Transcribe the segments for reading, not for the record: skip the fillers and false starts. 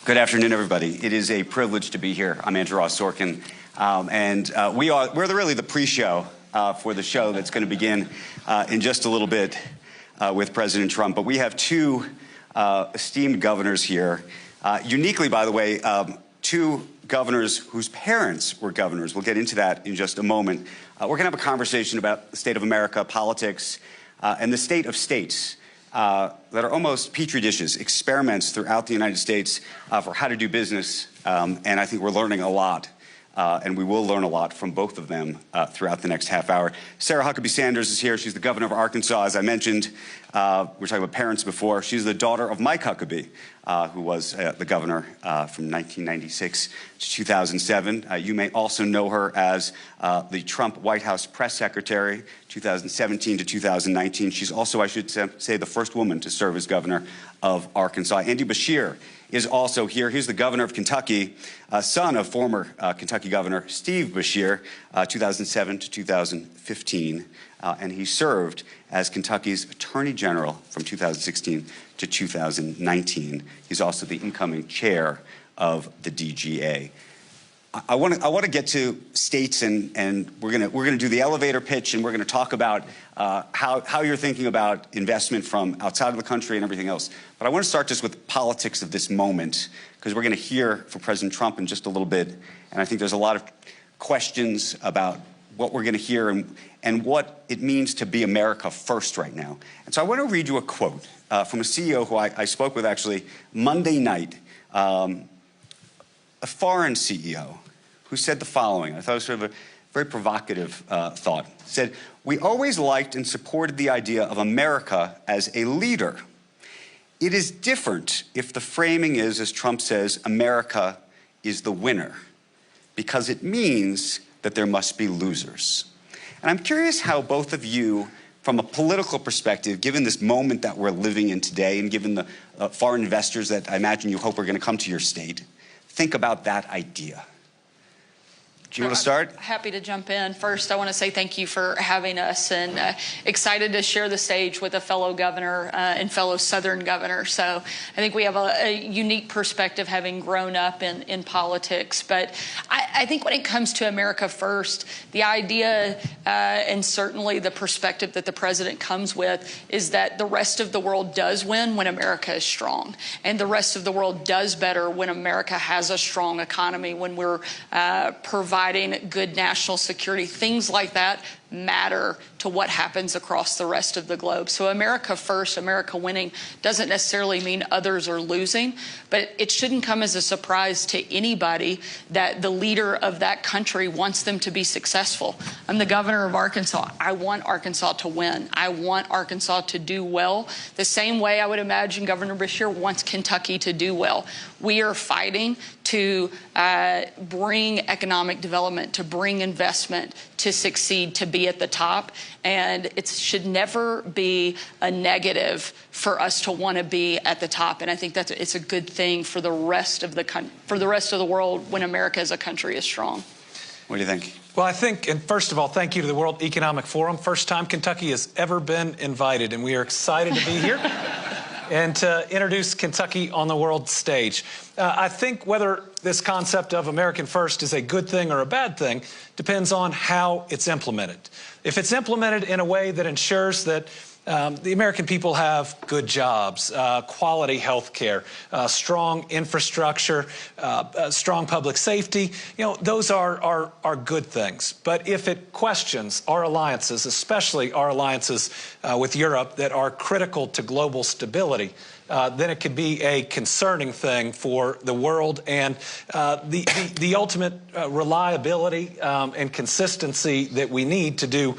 Good afternoon, everybody. It is a privilege to be here. I'm Andrew Ross Sorkin, we're really the pre-show for the show that's going to begin in just a little bit with President Trump. But we have two esteemed governors here. Uniquely, by the way, two governors whose parents were governors. We'll get into that in just a moment. We're going to have a conversation about the state of America, politics, and the state of states. That are almost petri dishes, experiments throughout the United States for how to do business. And I think we're learning a lot, and we will learn a lot from both of them throughout the next half hour. Sarah Huckabee Sanders is here. She's the governor of Arkansas. As I mentioned, we were talking about parents before. She's the daughter of Mike Huckabee, who was the governor from 1996 to 2007. You may also know her as the Trump White House press secretary, 2017 to 2019. She's also, I should say, the first woman to serve as governor of Arkansas. Andy Beshear is also here. He's the governor of Kentucky, son of former Kentucky Governor Steve Beshear, 2007 to 2015. And he served as Kentucky's Attorney General from 2016 to 2019. He's also the incoming chair of the DGA. I want to get to states, and we're gonna do the elevator pitch, and we're gonna talk about how you're thinking about investment from outside of the country and everything else. But I want to start just with politics of this moment, because we're going to hear from President Trump in just a little bit, and I think there's a lot of questions about what we're going to hear and what it means to be America first right now. And so I want to read you a quote from a CEO who I spoke with actually Monday night. A foreign CEO who said the following. I thought it was sort of a very provocative thought. He said, "We always liked and supported the idea of America as a leader. It is different if the framing is, as Trump says, America is the winner, because it means that there must be losers." And I'm curious how both of you, from a political perspective, given this moment that we're living in today and given the foreign investors that I imagine you hope are going to come to your state, think about that idea. Do you want to start? Happy to jump in. First, I want to say thank you for having us, and excited to share the stage with a fellow governor and fellow Southern governor. So I think we have a unique perspective, having grown up in politics. But I think when it comes to America first, the idea and certainly the perspective that the president comes with is that the rest of the world does win when America is strong. And the rest of the world does better when America has a strong economy, when we're providing good national security. Things like that matter to what happens across the rest of the globe. So America first, America winning, doesn't necessarily mean others are losing, but it shouldn't come as a surprise to anybody that the leader of that country wants them to be successful. I'm the governor of Arkansas. I want Arkansas to win. I want Arkansas to do well, the same way I would imagine Governor Beshear wants Kentucky to do well. We are fighting to bring economic development, to bring investment, to succeed, to be at the top. And it should never be a negative for us to want to be at the top. And I think it's a good thing for the rest of the world when America as a country is strong. What do you think? Well, I think, and first of all, thank you to the World Economic Forum. First time Kentucky has ever been invited, and we are excited to be here and to introduce Kentucky on the world stage. I think whether this concept of American first is a good thing or a bad thing depends on how it's implemented. If it's implemented in a way that ensures that the American people have good jobs, quality health care, strong infrastructure, strong public safety, those are good things. But if it questions our alliances, especially our alliances with Europe that are critical to global stability, then it could be a concerning thing for the world, and the ultimate reliability and consistency that we need to do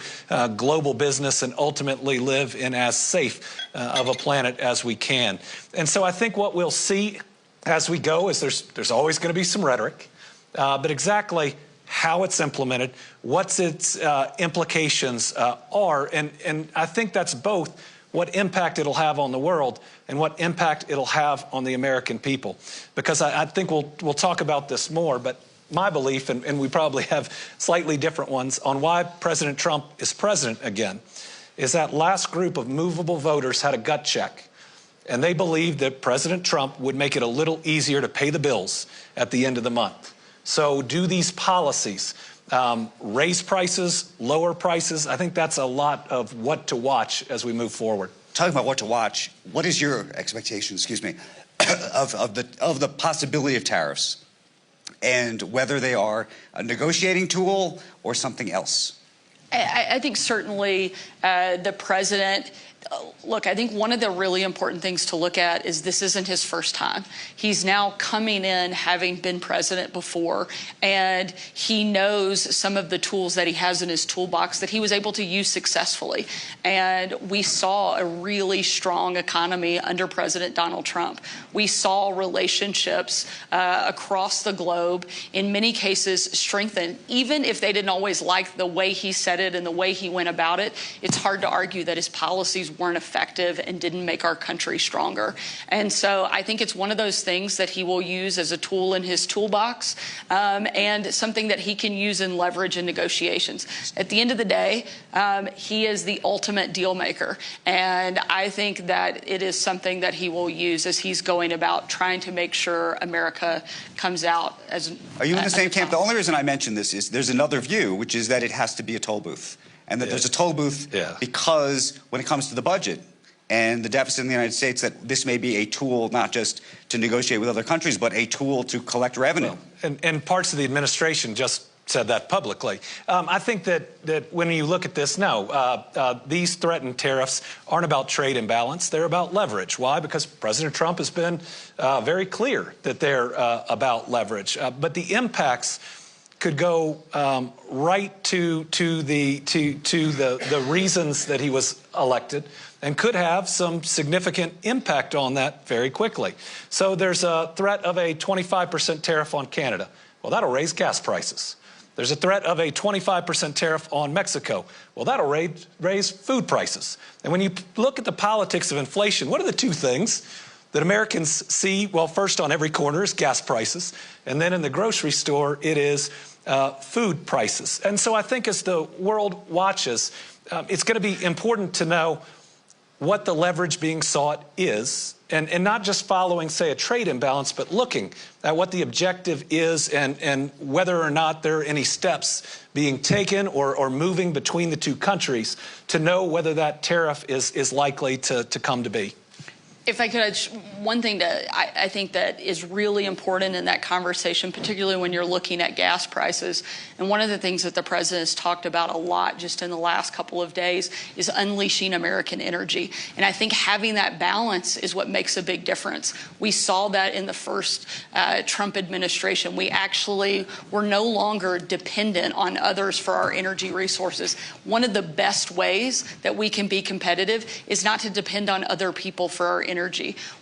global business and ultimately live in as safe of a planet as we can. And so I think what we'll see as we go is there's always going to be some rhetoric, but exactly how it's implemented, what its implications are, and I think that's both what impact it'll have on the world and what impact it'll have on the American people. Because I think we'll talk about this more, but my belief, and we probably have slightly different ones, on why President Trump is president again, is that last group of movable voters had a gut check. and they believed that President Trump would make it a little easier to pay the bills at the end of the month. So do these policies raise prices, lower prices? I think that's a lot of what to watch as we move forward. Talking about what to watch, what is your expectation, excuse me, of the possibility of tariffs and whether they are a negotiating tool or something else? I think certainly the president, look, I think one of the really important things to look at is this isn't his first time. He's now coming in having been president before, and he knows some of the tools that he has in his toolbox that he was able to use successfully. And we saw a really strong economy under President Donald Trump. We saw relationships across the globe, in many cases, strengthen. Even if they didn't always like the way he said it and the way he went about it, it's hard to argue that his policies weren't effective and didn't make our country stronger. And so I think it's one of those things that he will use as a tool in his toolbox, and something that he can use in leverage in negotiations. At the end of the day, he is the ultimate deal maker. And I think that it is something that he will use as he's going about trying to make sure America comes out as. Are you in the same camp? The only reason I mention this is there's another view, which is that it has to be a toll booth. And that there's a toll booth because when it comes to the budget and the deficit in the United States, that this may be a tool not just to negotiate with other countries, but a tool to collect revenue. Well, and parts of the administration just said that publicly. I think that when you look at this, these threatened tariffs aren't about trade imbalance. They're about leverage. Why? Because President Trump has been very clear that they're about leverage. But the impacts could go right to the reasons that he was elected, and could have some significant impact on that very quickly. So there's a threat of a 25% tariff on Canada. Well, that'll raise gas prices. There's a threat of a 25% tariff on Mexico. Well, that'll raise food prices. And when you look at the politics of inflation, what are the two things that Americans see? Well, first on every corner is gas prices, and then in the grocery store it is food prices. And so I think as the world watches, it's going to be important to know what the leverage being sought is, and not just following, say, a trade imbalance, but looking at what the objective is and whether or not there are any steps being taken or moving between the two countries to know whether that tariff is likely to come to be. If I could, one thing that I think that is really important in that conversation, particularly when you're looking at gas prices, and one of the things that the president has talked about a lot just in the last couple of days is unleashing American energy. And I think having that balance is what makes a big difference. We saw that in the first Trump administration. We actually were no longer dependent on others for our energy resources. One of the best ways that we can be competitive is not to depend on other people for our energy.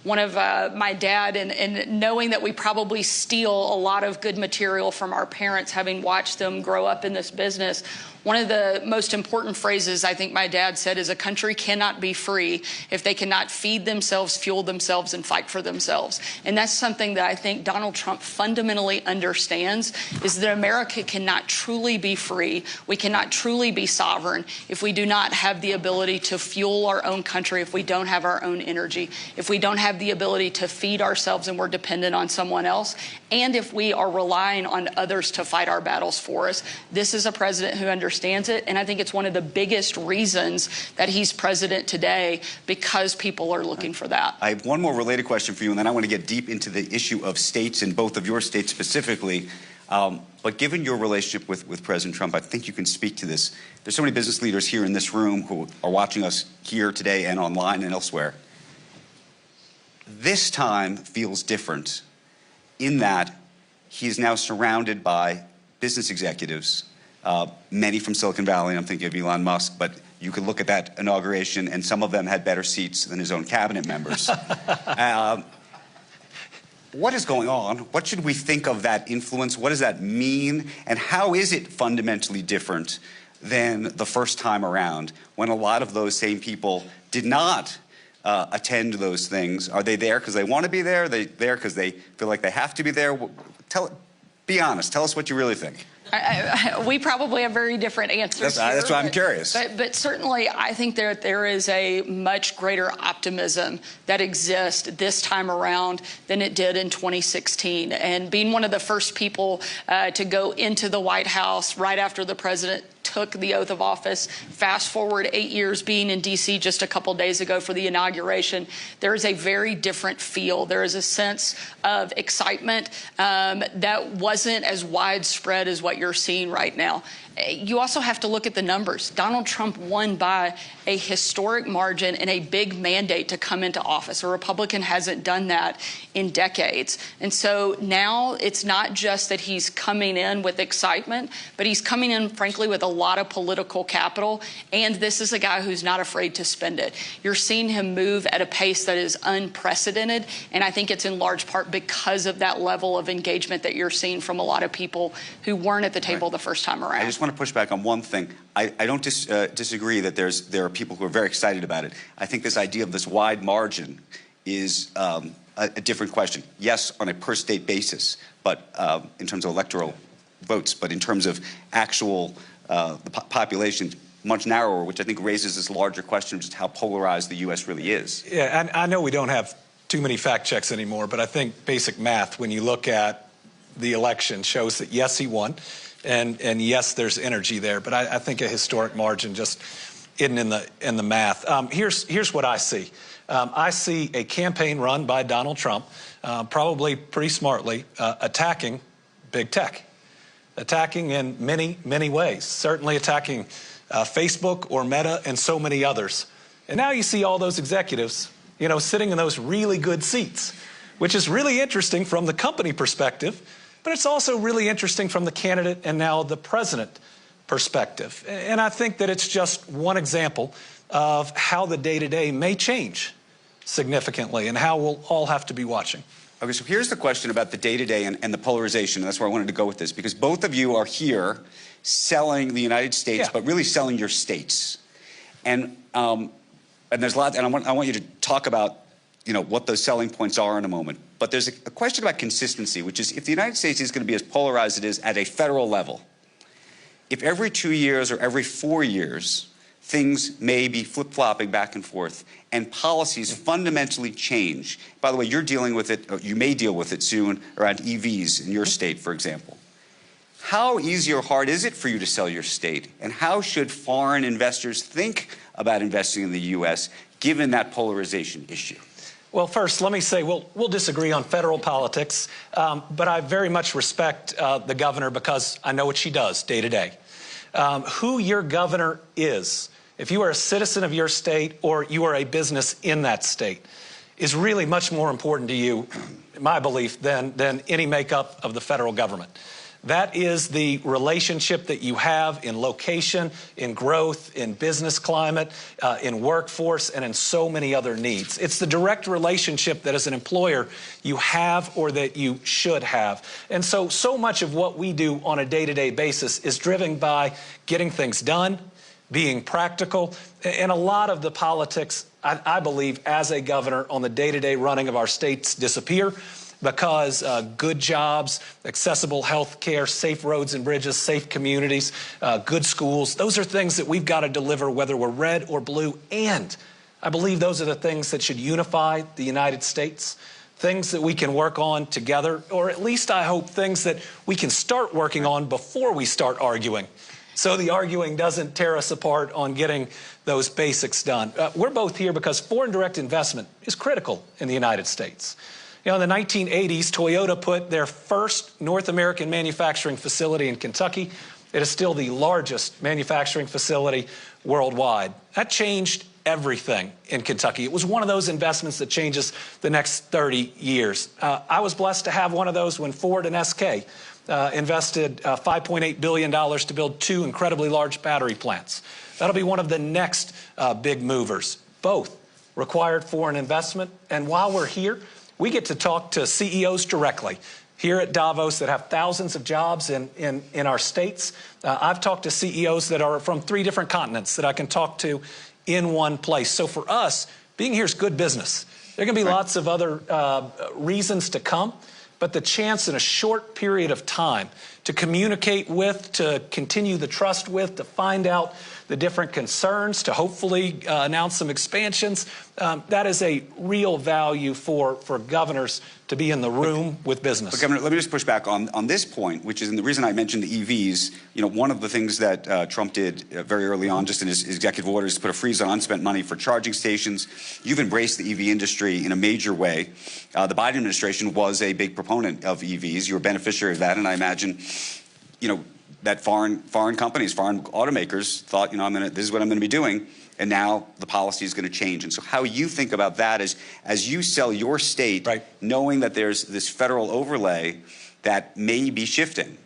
One of my dad, and knowing that we probably steal a lot of good material from our parents, having watched them grow up in this business, one of the most important phrases I think my dad said is, a country cannot be free if they cannot feed themselves, fuel themselves, and fight for themselves. And that's something that I think Donald Trump fundamentally understands, is that America cannot truly be free. We cannot truly be sovereign if we do not have the ability to fuel our own country, if we don't have our own energy, if we don't have the ability to feed ourselves and we're dependent on someone else, and if we are relying on others to fight our battles for us. This is a president who understands it, and I think it's one of the biggest reasons that he's president today, because people are looking for that. I have one more related question for you, and then I want to get deep into the issue of states, and both of your states specifically. But given your relationship with President Trump, I think you can speak to this. There's so many business leaders here in this room who are watching us here today and online and elsewhere. This time feels different in that he's now surrounded by business executives, many from Silicon Valley. I'm thinking of Elon Musk, but you could look at that inauguration and some of them had better seats than his own cabinet members. What is going on? What should we think of that influence? What does that mean? And how is it fundamentally different than the first time around, when a lot of those same people did not attend those things? Are they there because they want to be there? Are they there because they feel like they have to be there? Be honest. Tell us what you really think. We probably have very different answers. That's why I'm curious. But certainly, I think that there is a much greater optimism that exists this time around than it did in 2016. And being one of the first people to go into the White House right after the president took the oath of office, fast forward 8 years being in D.C. just a couple days ago for the inauguration, there is a very different feel. There is a sense of excitement that wasn't as widespread as what you're seeing right now. You also have to look at the numbers. Donald Trump won by a historic margin and a big mandate to come into office. A Republican hasn't done that in decades. And so now it's not just that he's coming in with excitement, but he's coming in, frankly, with a lot of political capital. And this is a guy who's not afraid to spend it. You're seeing him move at a pace that is unprecedented. And I think it's in large part because of that level of engagement that you're seeing from a lot of people who weren't at the table the first time around. I just want to push back on one thing. I don't disagree that there are people who are very excited about it. I think this idea of this wide margin is a different question. Yes, on a per-state basis, but in terms of electoral votes, but in terms of actual the population, much narrower, which I think raises this larger question of just how polarized the U.S. really is. Yeah, and I know we don't have too many fact checks anymore, but I think basic math, when you look at the election, shows that yes, he won. And yes, there's energy there, but I think a historic margin just isn't in the math. Here's what I see. I see a campaign run by Donald Trump, probably pretty smartly, attacking big tech, attacking in many ways, certainly attacking Facebook or Meta and so many others. And now you see all those executives, sitting in those really good seats, which is really interesting from the company perspective. But it's also really interesting from the candidate and now the president perspective. And I think that it's just one example of how the day-to-day may change significantly and how we'll all have to be watching. Okay, so here's the question about the day-to-day and the polarization. And that's where I wanted to go with this, because both of you are here selling the United States, but really selling your states. And there's a lot, and I want you to talk about what those selling points are in a moment. But there's a question about consistency, which is if the United States is going to be as polarized as it is at a federal level, if every 2 years or every 4 years, things may be flip-flopping back and forth and policies fundamentally change. By the way, you're dealing with it, or you may deal with it soon, around EVs in your state, for example. How easy or hard is it for you to sell your state? And how should foreign investors think about investing in the U.S. given that polarization issue? Well, first, let me say we'll disagree on federal politics, but I very much respect the governor because I know what she does day to day. Who your governor is, if you are a citizen of your state or you are a business in that state, is really much more important to you, in my belief, than any makeup of the federal government. That is the relationship that you have in location, in growth, in business climate, in workforce, and in so many other needs. It's the direct relationship that as an employer you have or that you should have. And so much of what we do on a day-to-day basis is driven by getting things done, being practical, and a lot of the politics, I believe, as a governor on the day-to-day running of our states disappear. Because good jobs, accessible health care, safe roads and bridges, safe communities, good schools, those are things that we've got to deliver whether we're red or blue. And I believe those are the things that should unify the United States, things that we can work on together, or at least I hope things that we can start working on before we start arguing. So the arguing doesn't tear us apart on getting those basics done. We're both here because foreign direct investment is critical in the United States. In the 1980s, Toyota put their first North American manufacturing facility in Kentucky. It is still the largest manufacturing facility worldwide. That changed everything in Kentucky. It was one of those investments that changes the next 30 years. I was blessed to have one of those when Ford and SK invested $5.8 billion to build 2 incredibly large battery plants. That'll be one of the next big movers. Both required foreign investment. And while we're here, we get to talk to CEOs directly here at Davos that have thousands of jobs in our states. I've talked to CEOs that are from 3 different continents that I can talk to in one place. So for us, being here is good business. There are going to be lots of other reasons to come, but the chance in a short period of time to communicate with, to continue the trust with, to find out the different concerns, to hopefully announce some expansions. That is a real value for governors to be in the room with business. But Governor, let me just push back on this point, which is, and the reason I mentioned the EVs, you know, one of the things that Trump did very early on, just in his executive orders, to put a freeze on unspent money for charging stations. You've embraced the EV industry in a major way. The Biden administration was a big proponent of EVs. You're a beneficiary of that, and I imagine, you know, that foreign companies, foreign automakers thought, you know, this is what I'm going to be doing, and now the policy is going to change. And so how you think about that as you sell your state, right, knowing that there's this federal overlay that may be shifting.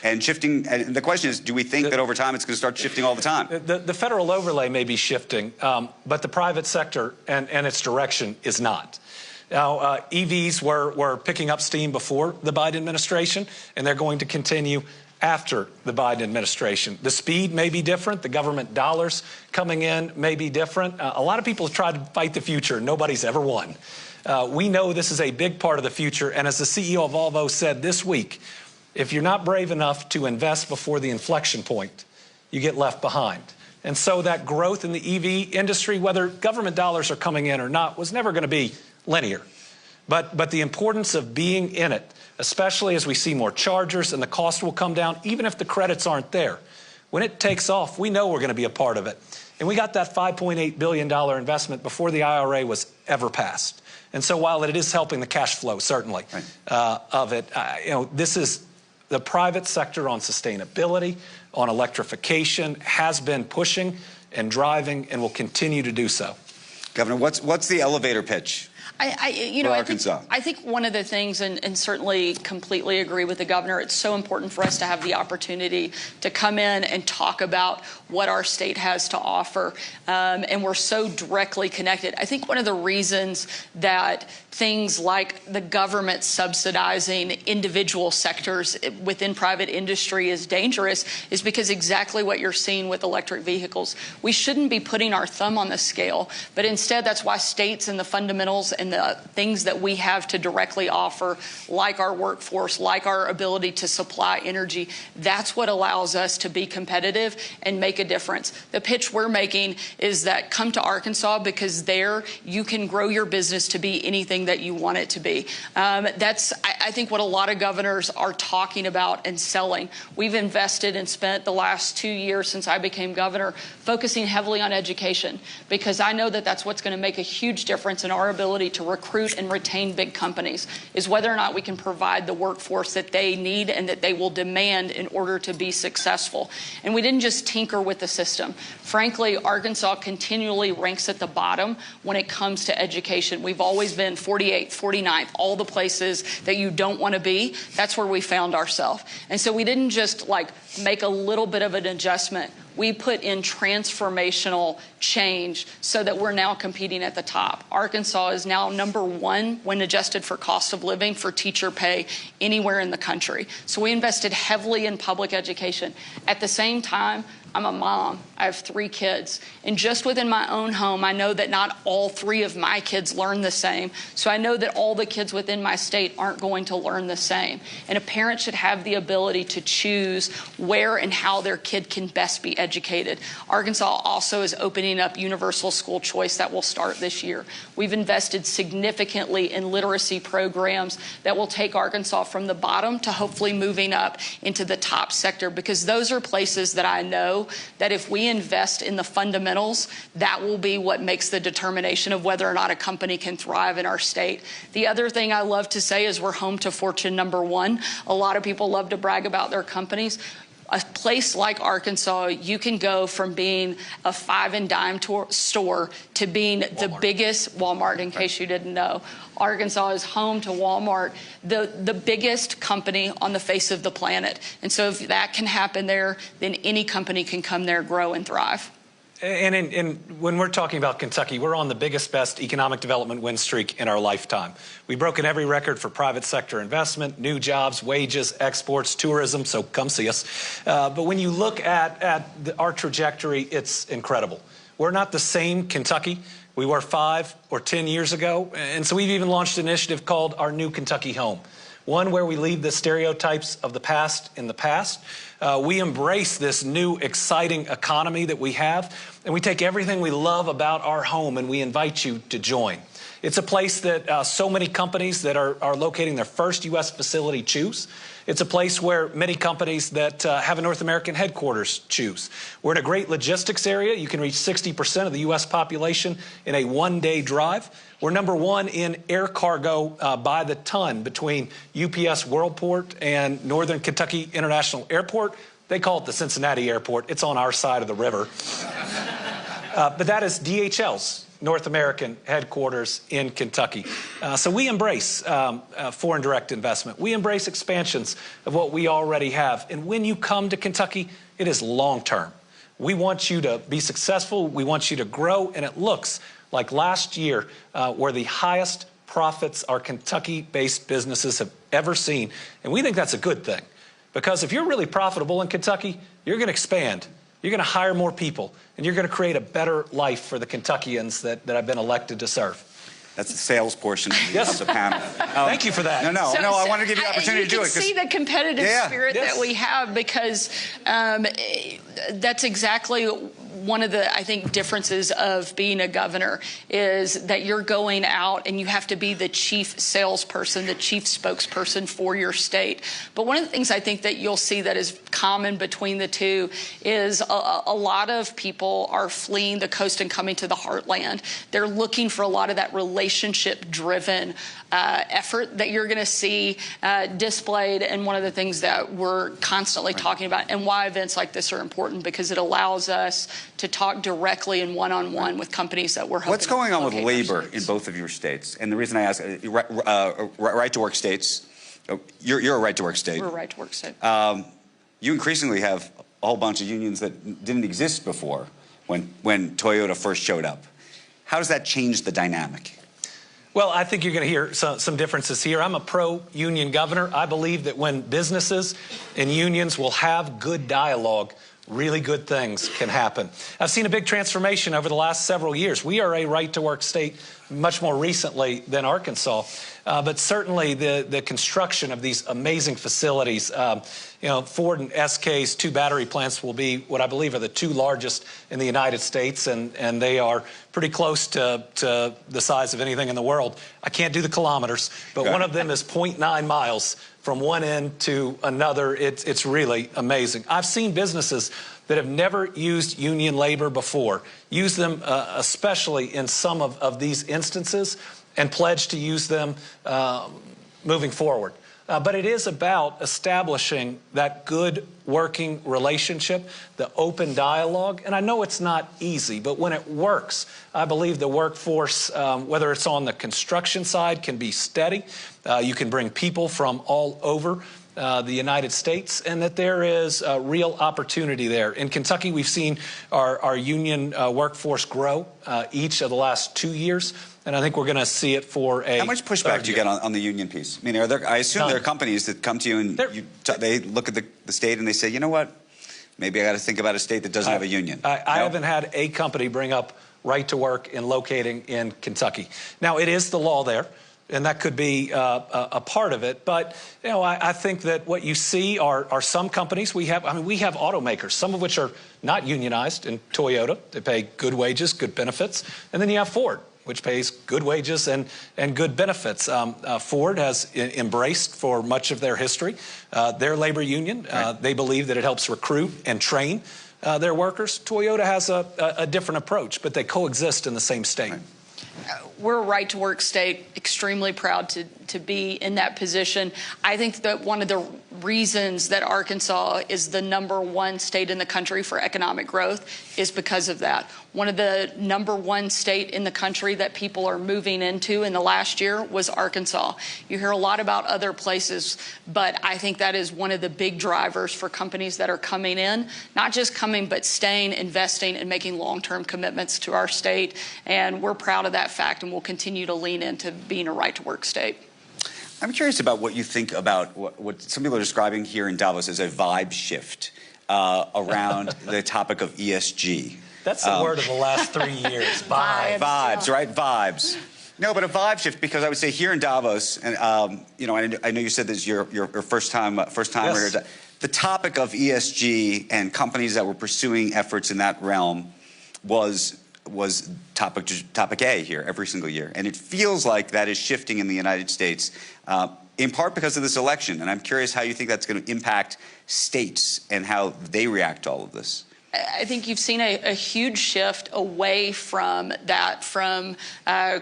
And the question is, do we think that over time it's going to start shifting all the time? The federal overlay may be shifting, but the private sector and its direction is not. Now, EVs were picking up steam before the Biden administration, and they're going to continue after the Biden administration. The speed may be different. The government dollars coming in may be different. A lot of people have tried to fight the future. Nobody's ever won. We know this is a big part of the future. And as the CEO of Volvo said this week, if you're not brave enough to invest before the inflection point, you get left behind. And so that growth in the EV industry, whether government dollars are coming in or not, was never going to be linear. But the importance of being in it, especially as we see more chargers and the cost will come down, even if the credits aren't there. When it takes off, we know we're going to be a part of it. And we got that $5.8 billion investment before the IRA was ever passed. And so while it is helping the cash flow, certainly, right, of it, you know, this is the private sector on sustainability, on electrification, has been pushing and driving and will continue to do so. Governor, what's the elevator pitch? I think one of the things, and certainly completely agree with the governor, it's so important for us to have the opportunity to come in and talk about what our state has to offer, and we're so directly connected. I think one of the reasons that things like the government subsidizing individual sectors within private industry is dangerous is because exactly what you're seeing with electric vehicles. We shouldn't be putting our thumb on the scale, but instead that's why states and the fundamentals and the things that we have to directly offer, like our workforce, like our ability to supply energy, that's what allows us to be competitive and make a difference. The pitch we're making is that come to Arkansas, because there you can grow your business to be anything that you want it to be. That's, I think, what a lot of governors are talking about and selling. We've invested and spent the last 2 years since I became governor focusing heavily on education, because I know that that's what's going to make a huge difference in our ability to recruit and retain big companies, is whether or not we can provide the workforce that they need and that they will demand in order to be successful. And we didn't just tinker with the system. Frankly, Arkansas continually ranks at the bottom when it comes to education. We've always been 48th, 49th, all the places that you don't want to be. That's where we found ourselves. And so we didn't just make a little bit of an adjustment. We put in transformational change so that we're now competing at the top. Arkansas is now #1 when adjusted for cost of living for teacher pay anywhere in the country. So we invested heavily in public education. At the same time, I'm a mom. I have 3 kids. And just within my own home, I know that not all 3 of my kids learn the same. So I know that all the kids within my state aren't going to learn the same. And a parent should have the ability to choose where and how their kid can best be educated. Arkansas also is opening up universal school choice that will start this year. We've invested significantly in literacy programs that will take Arkansas from the bottom to hopefully moving up into the top sector, because those are places that I know that if we invest in the fundamentals, that will be what makes the determination of whether or not a company can thrive in our state. The other thing I love to say is we're home to Fortune #1. A lot of people love to brag about their companies. A place like Arkansas, you can go from being a 5 and dime store to being the biggest Walmart, in case you didn't know. Arkansas is home to Walmart, the biggest company on the face of the planet. And so if that can happen there, then any company can come there, grow, and thrive. And when we're talking about Kentucky, we're on the biggest, best economic development win streak in our lifetime. We've broken every record for private sector investment, new jobs, wages, exports, tourism, so come see us. But when you look at our trajectory, it's incredible. We're not the same Kentucky we were 5 or 10 years ago, and so we've even launched an initiative called Our New Kentucky Home, one where we leave the stereotypes of the past in the past. We embrace this new, exciting economy that we have, and we take everything we love about our home and we invite you to join. It's a place that so many companies that are locating their first U.S. facility choose. It's a place where many companies that have a North American headquarters choose. We're in a great logistics area. You can reach 60% of the U.S. population in a one-day drive. We're #1 in air cargo by the ton between UPS Worldport and Northern Kentucky International Airport. They call it the Cincinnati Airport. It's on our side of the river. But that is DHL's North American headquarters in Kentucky. So we embrace foreign direct investment. We embrace expansions of what we already have. And when you come to Kentucky, it is long-term. We want you to be successful. We want you to grow. And it looks like last year were the highest profits our Kentucky-based businesses have ever seen. And we think that's a good thing. Because if you're really profitable in Kentucky, you're going to expand. You're going to hire more people, and you're going to create a better life for the Kentuckians that I've been elected to serve. That's the sales portion Yes. of the panel. Thank you for that. No, I wanted to give you the opportunity to do it. You can see the competitive spirit Yes. that we have, because that's exactly one of the, I think, differences of being a governor, is that you're going out and you have to be the chief salesperson, the chief spokesperson for your state. But one of the things I think that you'll see that is common between the two is a lot of people are fleeing the coast and coming to the heartland. They're looking for a lot of that relationship-driven effort that you're going to see displayed. And one of the things that we're constantly talking about, and why events like this are important, because it allows us to talk directly and one-on-one with companies that we're hoping. What's going on with locate labor in both of your states? And the reason I ask, right-to-work states, you're a right-to-work state. We're a right-to-work state. You increasingly have a whole bunch of unions that didn't exist before when Toyota first showed up. How does that change the dynamic? Well, I think you're going to hear some differences here. I'm a pro-union governor. I believe that when businesses and unions will have good dialogue, really good things can happen. I've seen a big transformation over the last several years. We are a right-to-work state much more recently than Arkansas, but certainly the construction of these amazing facilities, Ford and SK's 2 battery plants will be what I believe are the 2 largest in the United States, and they are pretty close to the size of anything in the world. I can't do the kilometers, but one of them is 0.9 miles from one end to another. It's really amazing. I've seen businesses that have never used union labor before use them, especially in some of these instances, and pledge to use them moving forward. But it is about establishing that good working relationship, the open dialogue. And I know it's not easy, but when it works, I believe the workforce, whether it's on the construction side, can be steady. You can bring people from all over the United States, and that there is a real opportunity there. In Kentucky, we've seen our union workforce grow each of the last 2 years. And I think we're going to see it for a. How much pushback do you get on the union piece? I mean, I assume there are companies that come to you and they look at the state and they say, you know what, maybe I got to think about a state that doesn't have a union. I haven't had a company bring up right to work in locating in Kentucky. Now, it is the law there, and that could be a part of it. But I think that what you see are some companies we have. I mean, we have automakers, some of which are not unionized. In Toyota, they pay good wages, good benefits, and then you have Ford, which pays good wages and good benefits. Ford has embraced for much of their history their labor union. They believe that it helps recruit and train their workers. Toyota has a different approach, but they coexist in the same state. We're a right-to-work state, extremely proud to be in that position. I think that one of the reasons that Arkansas is the #1 state in the country for economic growth is because of that. One of the #1 state in the country that people are moving into in the last year was Arkansas. You hear a lot about other places, but I think that is one of the big drivers for companies that are coming in, not just coming, but staying, investing, and making long-term commitments to our state. And we're proud of that fact, and we'll continue to lean into being a right-to-work state. I'm curious about what you think about what some people are describing here in Davos as a vibe shift around the topic of ESG. That's the word of the last 3 years. Vibes. Vibes, right? Vibes. No, but a vibe shift, because I would say here in Davos, and you know, I know you said this is your first time Yes. here. The topic of ESG and companies that were pursuing efforts in that realm was topic A here every single year, and it feels like that is shifting in the United States, in part because of this election. And I'm curious how you think that's going to impact states and how they react to all of this. I think you've seen a huge shift away from that, from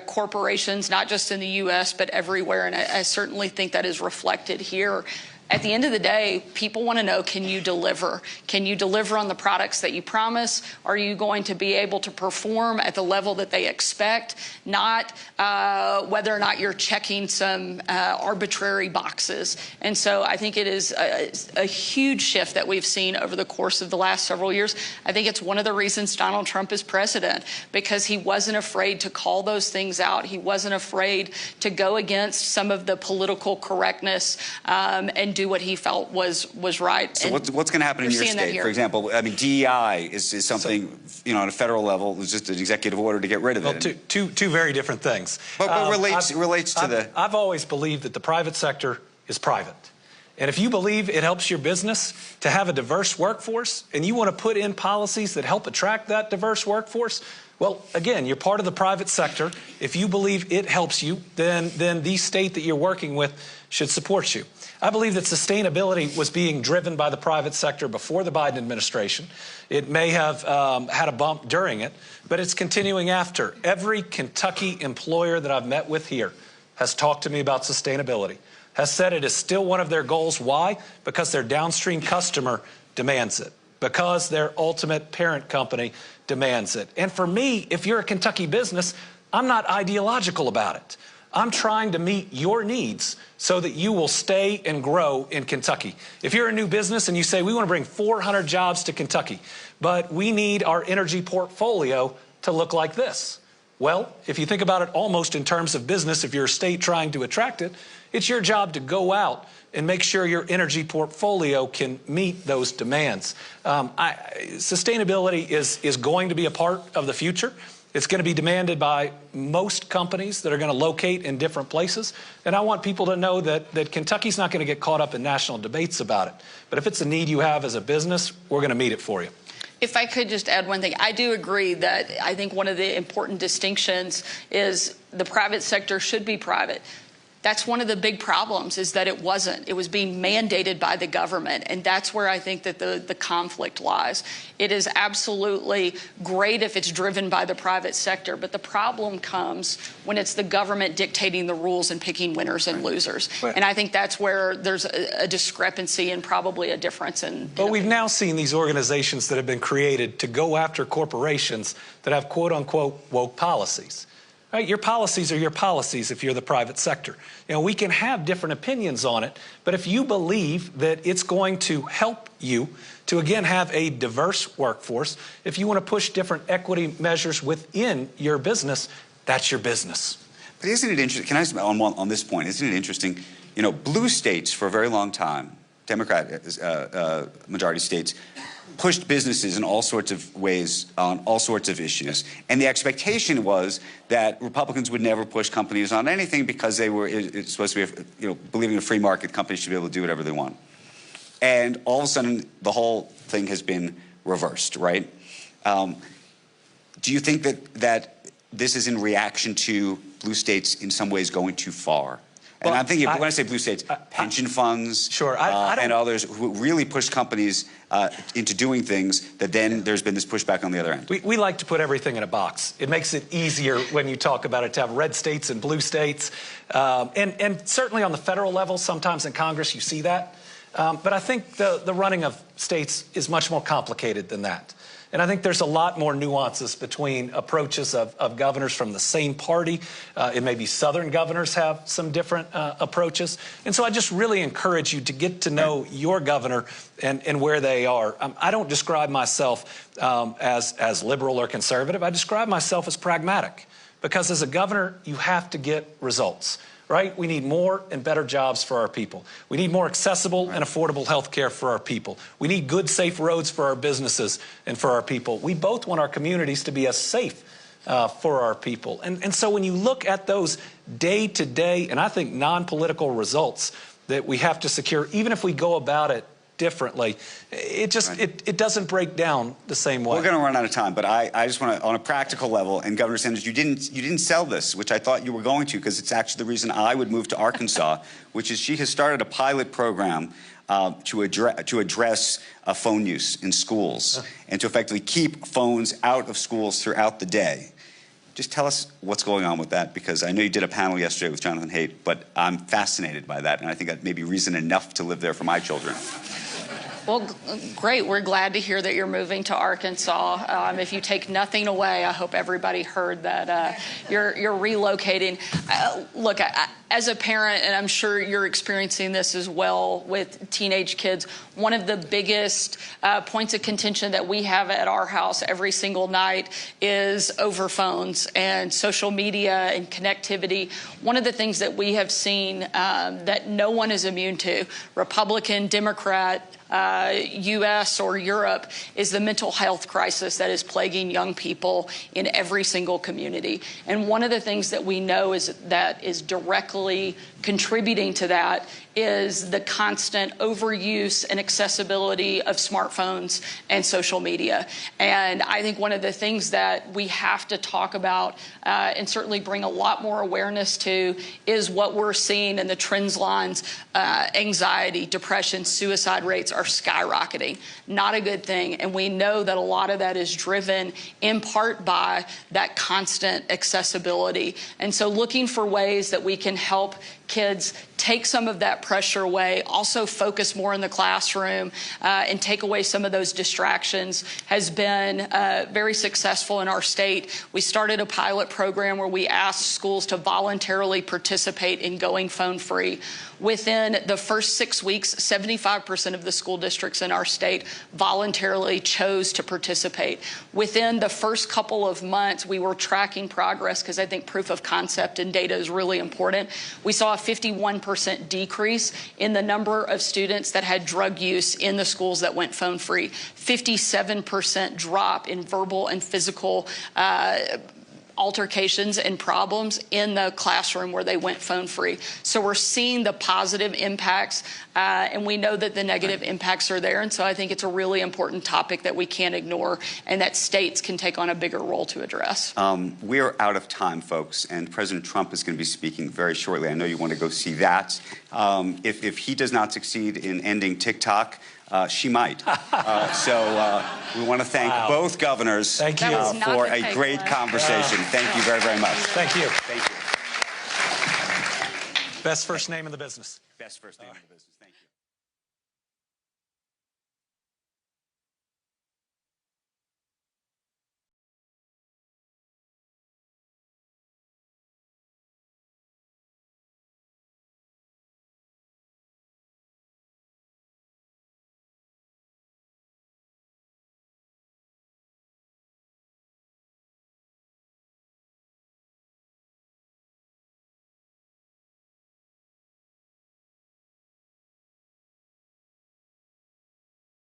corporations, not just in the U.S., but everywhere. And I certainly think that is reflected here. At the end of the day, people want to know, can you deliver? Can you deliver on the products that you promise? Are you going to be able to perform at the level that they expect? Not whether or not you're checking some arbitrary boxes. And so I think it is a huge shift that we've seen over the course of the last several years. I think it's one of the reasons Donald Trump is president, because he wasn't afraid to call those things out. He wasn't afraid to go against some of the political correctness and do what he felt was right. So what's going to happen in your state? For example, I mean, DEI is something, you know, on a federal level, it was just an executive order to get rid of it. Well, two very different things. But relates to the... I've always believed that the private sector is private. And if you believe it helps your business to have a diverse workforce, and you want to put in policies that help attract that diverse workforce, well, again, you're part of the private sector. If you believe it helps you, then the state that you're working with should support you. I believe that sustainability was being driven by the private sector before the Biden administration. It may have had a bump during it, but it's continuing after. Every Kentucky employer that I've met with here has talked to me about sustainability, has said it is still one of their goals. Why? Because their downstream customer demands it, because their ultimate parent company demands it. And for me, if you're a Kentucky business, I'm not ideological about it. I'm trying to meet your needs so that you will stay and grow in Kentucky. If you're a new business and you say, we want to bring 400 jobs to Kentucky, but we need our energy portfolio to look like this. Well, if you think about it almost in terms of business, if you're a state trying to attract it, it's your job to go out and make sure your energy portfolio can meet those demands. Sustainability is going to be a part of the future. It's going to be demanded by most companies that are going to locate in different places. And I want people to know that Kentucky's not going to get caught up in national debates about it. But if it's a need you have as a business, we're going to meet it for you. If I could just add one thing, I do agree that I think one of the important distinctions is the private sector should be private. That's one of the big problems, is that it wasn't. It was being mandated by the government, and that's where I think that the conflict lies. It is absolutely great if it's driven by the private sector, but the problem comes when it's the government dictating the rules and picking winners and losers. And I think that's where there's a discrepancy and probably a difference in... But we've now seen these organizations that have been created to go after corporations that have quote-unquote woke policies. Right? Your policies are your policies if you're the private sector. You know, we can have different opinions on it, but if you believe that it's going to help you to, again, have a diverse workforce, if you want to push different equity measures within your business, that's your business. But isn't it interesting, can I just, on this point, isn't it interesting, you know, blue states for a very long time, Democrat majority states, pushed businesses in all sorts of ways on all sorts of issues. And the expectation was that Republicans would never push companies on anything because they were it's supposed to be, you know, believing in a free market, companies should be able to do whatever they want. And all of a sudden, the whole thing has been reversed, right? Do you think that this is in reaction to blue states in some ways going too far? And I'm thinking, when I say blue states, pension funds, sure, and others who really push companies into doing things that then there's been this pushback on the other end. We like to put everything in a box. It makes it easier when you talk about it to have red states and blue states. And certainly on the federal level, sometimes in Congress you see that. But I think the running of states is much more complicated than that. And I think there's a lot more nuances between approaches of governors from the same party. It may be Southern governors have some different approaches. And so I just really encourage you to get to know your governor and where they are. I don't describe myself as liberal or conservative. I describe myself as pragmatic, because as a governor, you have to get results. Right? We need more and better jobs for our people. We need more accessible and affordable health care for our people. We need good, safe roads for our businesses and for our people. We both want our communities to be as safe for our people. And so when you look at those day-to-day, and I think non-political results that we have to secure, even if we go about it differently, it just it doesn't break down the same way. We're going to run out of time, but I just want to, on a practical level, and Governor Sanders, you didn't sell this, which I thought you were going to, because it's actually the reason I would move to Arkansas, which is she has started a pilot program to address phone use in schools and to effectively keep phones out of schools throughout the day. Just tell us what's going on with that, because I know you did a panel yesterday with Jonathan Haidt, but I'm fascinated by that, and I think that may be reason enough to live there for my children. Well, great. We're glad to hear that you're moving to Arkansas. If you take nothing away, I hope everybody heard that you're relocating. Look, as a parent, and I'm sure you're experiencing this as well with teenage kids, one of the biggest points of contention that we have at our house every single night is over phones and social media and connectivity. One of the things that we have seen that no one is immune to, Republican, Democrat, U.S. or Europe, is the mental health crisis that is plaguing young people in every single community. And one of the things that we know is that is directly contributing to that is the constant overuse and accessibility of smartphones and social media. And I think one of the things that we have to talk about and certainly bring a lot more awareness to is what we're seeing in the trends lines. Anxiety, depression, suicide rates are skyrocketing. Not a good thing. And we know that a lot of that is driven in part by that constant accessibility. And so looking for ways that we can help kids take some of that pressure away, also focus more in the classroom, and take away some of those distractions has been very successful in our state. We started a pilot program where we asked schools to voluntarily participate in going phone-free. Within the first 6 weeks, 75% of the school districts in our state voluntarily chose to participate. Within the first couple of months, we were tracking progress, because I think proof of concept and data is really important. We saw a 51% decrease in the number of students that had drug use in the schools that went phone-free, 57% drop in verbal and physical altercations and problems in the classroom where they went phone-free. So we're seeing the positive impacts, and we know that the negative impacts are there. And so I think it's a really important topic that we can't ignore and that states can take on a bigger role to address. We're out of time, folks, and President Trump is going to be speaking very shortly. I know you want to go see that. If he does not succeed in ending TikTok, she might. So we want to thank both governors for a great conversation. Thank you very, very much. Thank you. Thank you. Best first name in the business. Best first name in the business.